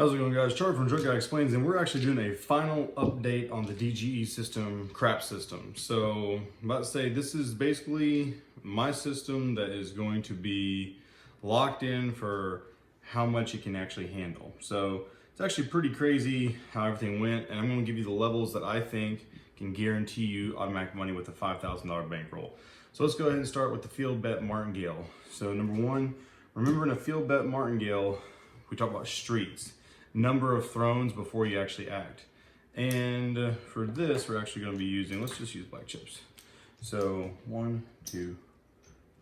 How's it going, guys? Charlie from Drug Guy Explains, and we're actually doing a final update on the DGE system, crap system. So I'm about to say this is basically my system that is going to be locked in for how much it can actually handle. So it's actually pretty crazy how everything went, and I'm going to give you the levels that I think can guarantee you automatic money with a $5,000 bankroll. So let's go ahead and start with the field bet martingale. So number one, remember in a field bet martingale, we talk about streets. Number of thrones before you actually act. And for this, we're actually going to be using, let's just use black chips. So 1, 2,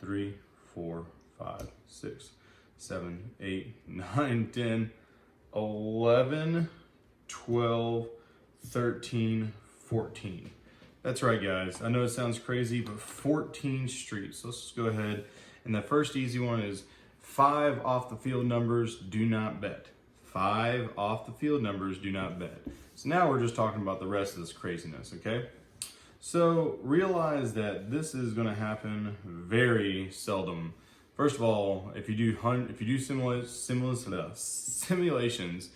3, 4, 5, 6, 7, 8, 9, 10, 11, 12, 13, 14. That's right, guys. I know it sounds crazy, but 14 streets. Let's just go ahead. And the first easy one is 5 off the field numbers, do not bet. 5 off the field numbers, do not bet. So now we're just talking about the rest of this craziness, okay? So realize that this is gonna happen very seldom. First of all, if you do simulations,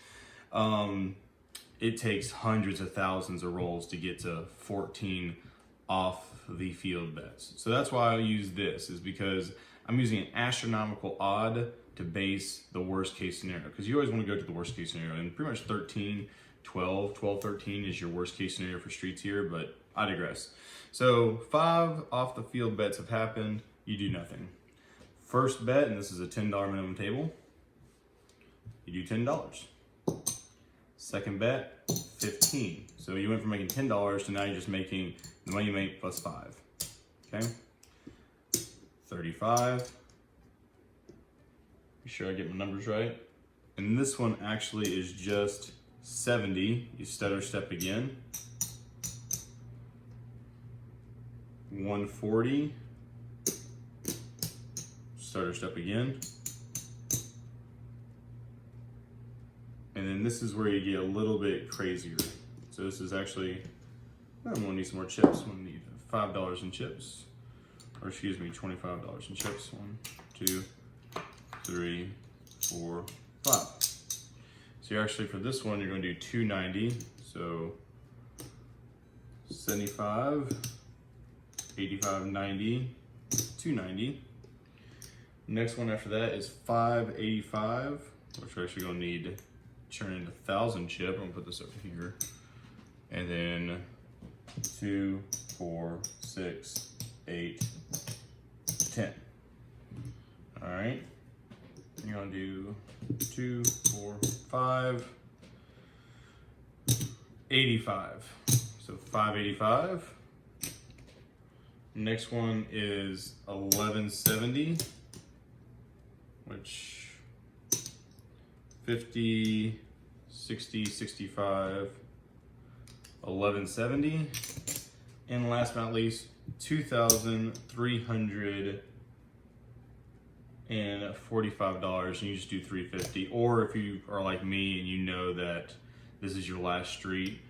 it takes hundreds of thousands of rolls to get to 14 off the field bets. So that's why I use this, is because I'm using an astronomical odd to base the worst case scenario, because you always want to go to the worst case scenario, and pretty much 13, 12, 12, 13 is your worst case scenario for streets here, but I digress. So 5 off the field bets have happened, you do nothing. First bet, and this is a $10 minimum table, you do $10. Second bet, 15. So you went from making $10 to now you're just making the money you make plus 5, okay? 35. Be sure I get my numbers right. And this one actually is just 70. You stutter step again. 140. Stutter step again. And then this is where you get a little bit crazier. So this is actually, I'm gonna need some more chips. I'm gonna need $5 in chips. Or excuse me, $25 in chips. 1, 2, 3, 4, 5. So you're actually, for this one, you're going to do 290. So 75, 85, 90, 290. Next one after that is 585, which we're actually going to need to turn into 1,000 chip. I'm going to put this over here. And then 2, 4, 6, 8, 10. All right. You're gonna do 2, 4, 5, 85. So 585. Next one is 1170, which 50, 60, 65, 1170. And last but not least, 2,345, and you just do 350. Or if you are like me and you know that this is your last street,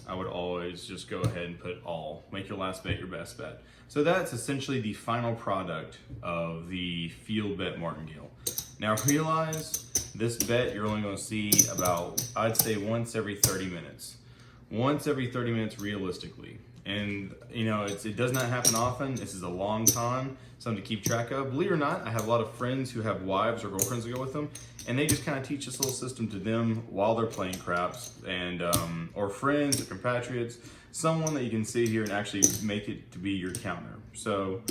I would always just go ahead and put all. Make your last bet your best bet. So that's essentially the final product of the field bet martingale. Now realize this bet you're only going to see about, I'd say, once every 30 minutes. Once every 30 minutes realistically. And you know, it does not happen often. This is a long con, something to keep track of. Believe it or not, I have a lot of friends who have wives or girlfriends that go with them, and they just kind of teach this little system to them while they're playing craps, and or friends or compatriots, someone that you can see here and actually make it to be your counter. So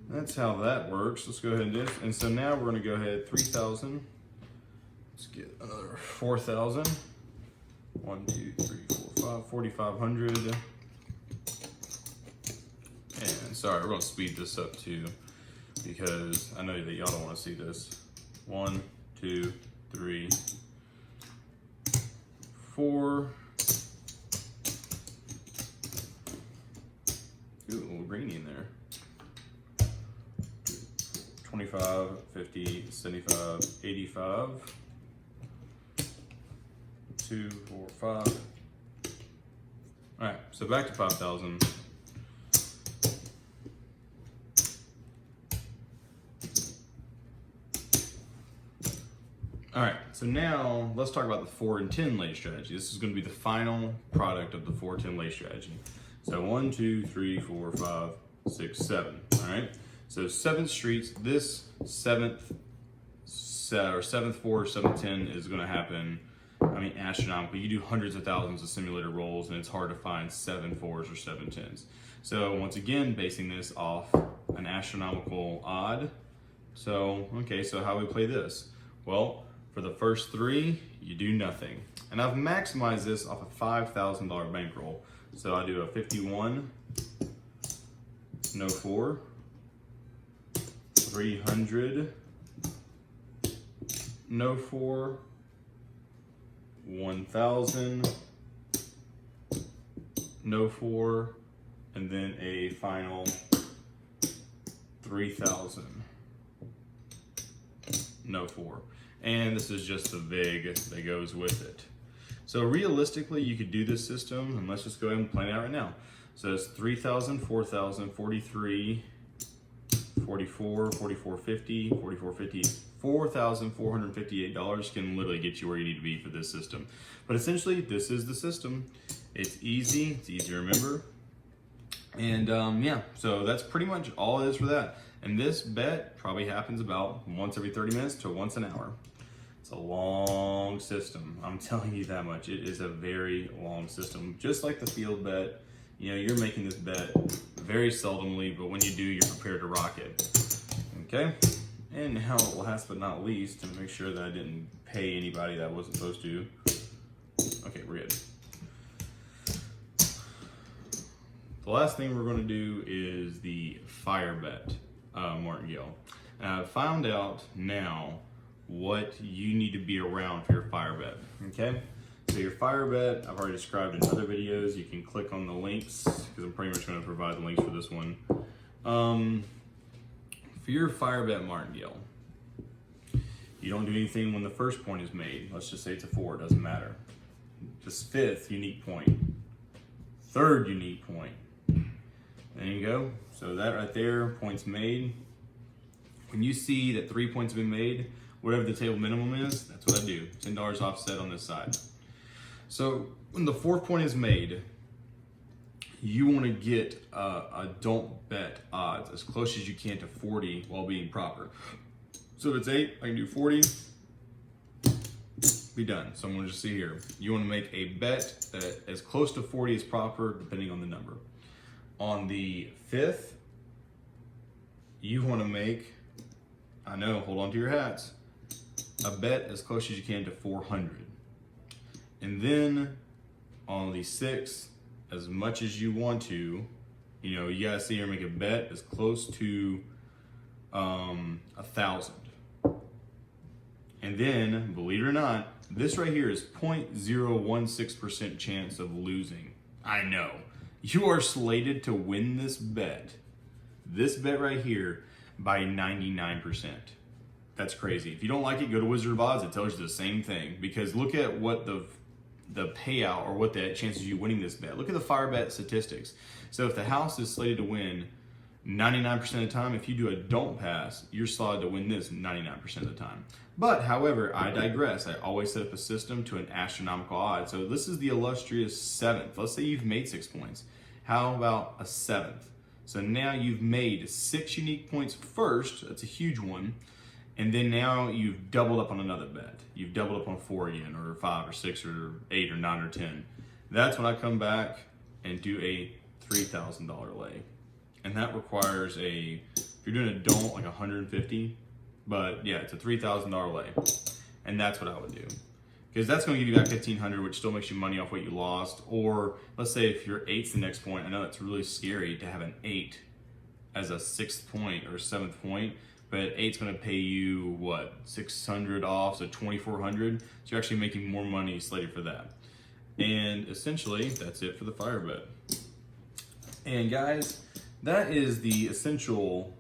that's how that works. Let's go ahead and do this. And so now we're going to go ahead 3,000. Let's get another 4,000. 1, 2, 3, 4, 5, 4,500. And sorry, we're gonna speed this up too, because I know that y'all don't want to see this. 1, 2, 3, 4. Ooh, a little greeny in there. 25, 50, 75, 85. 2, 4, 5. All right, so back to 5,000. All right, so now let's talk about the 4 and 10 lay strategy. This is going to be the final product of the 4-10 lay strategy. So 1, 2, 3, 4, 5, 6, 7. All right. So 7th streets. This 7th 4 or 7th 10 is going to happen. I mean, astronomical. You do hundreds of thousands of simulator rolls, and it's hard to find 7 4s or 7 10s. So once again, basing this off an astronomical odd. So okay, so how do we play this? Well, for the first 3, you do nothing. And I've maximized this off a $5,000 bankroll. So I do a 51, no 4, 300, no 4, 1,000, no 4, and then a final 3,000, no 4. And this is just the vig that goes with it. So realistically, you could do this system, and let's just go ahead and plan it out right now. So it's 3,000, 4,000, 43, 44, 44.50, 44.50, $4,458 can literally get you where you need to be for this system. But essentially, this is the system. It's easy to remember. And yeah, so that's pretty much all it is for that. And this bet probably happens about once every 30 minutes to once an hour. It's a long system, I'm telling you that much. It is a very long system. Just like the field bet, you know, you're making this bet very seldomly, but when you do, you're prepared to rock it. Okay? And now, last but not least, to make sure that I didn't pay anybody that I wasn't supposed to. Okay, we're good. The last thing we're going to do is the fire bet, martingale. And I've found out now what you need to be around for your fire bet. Okay? So your fire bet, I've already described in other videos. You can click on the links because I'm pretty much going to provide the links for this one. For your fire bet martingale, you don't do anything when the first point is made. Let's just say it's a 4, it doesn't matter. This 5th unique point, 3rd unique point. There you go. So that right there, points made. When you see that 3 points have been made, whatever the table minimum is, that's what I do. $10 offset on this side. So when the 4th point is made, you want to get a don't bet odds as close as you can to 40 while being proper. So if it's 8, I can do 40, be done. So I'm going to just see here. You want to make a bet that as close to 40 as proper, depending on the number. On the 5th, you want to make, I know, hold on to your hats, a bet as close as you can to 400. And then on the 6th, as much as you want to, you know, you gotta see here, make a bet as close to 1,000. And then, believe it or not, this right here is 0.016% chance of losing. I know. You are slated to win this bet right here, by 99%. That's crazy. If you don't like it, go to Wizard of Odds. It tells you the same thing. Because look at what the payout, or what the chances of you winning this bet. Look at the fire bet statistics. So if the house is slated to win 99% of the time, if you do a don't pass, you're slotted to win this 99% of the time. But however, I digress. I always set up a system to an astronomical odd. So this is the illustrious 7th. Let's say you've made 6 points. How about a 7th? So now you've made 6 unique points first. That's a huge one. And then now you've doubled up on another bet. You've doubled up on 4 again, or 5 or 6 or 8 or 9 or 10. That's when I come back and do a $3,000 lay. And that requires if you're doing a don't, like 150, but yeah, it's a $3,000 lay. And that's what I would do. Because that's going to give you back $1,500, which still makes you money off what you lost. Or let's say if your 8's the next point, I know it's really scary to have an 8 as a 6th point or 7th point. But 8's going to pay you, what, 600 off, so 2,400. So you're actually making more money slated for that. And essentially, that's it for the fire bet. And guys, that is the essential.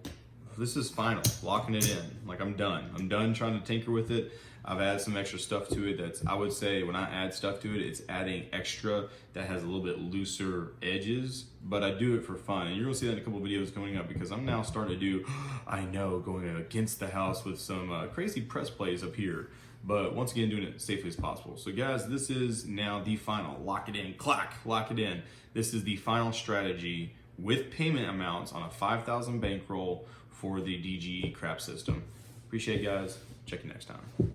This is final, locking it in. Like, I'm done. I'm done trying to tinker with it. I've added some extra stuff to it that's, I would say, when I add stuff to it, it's adding extra that has a little bit looser edges, but I do it for fun. And you're gonna see that in a couple videos coming up, because I'm now starting to do, I know, going against the house with some crazy press plays up here. but once again, doing it as safely as possible. So guys, this is now the final, lock it in, clack, lock it in. This is the final strategy with payment amounts on a 5,000 bankroll for the DGE crap system. Appreciate it, guys. Check you next time.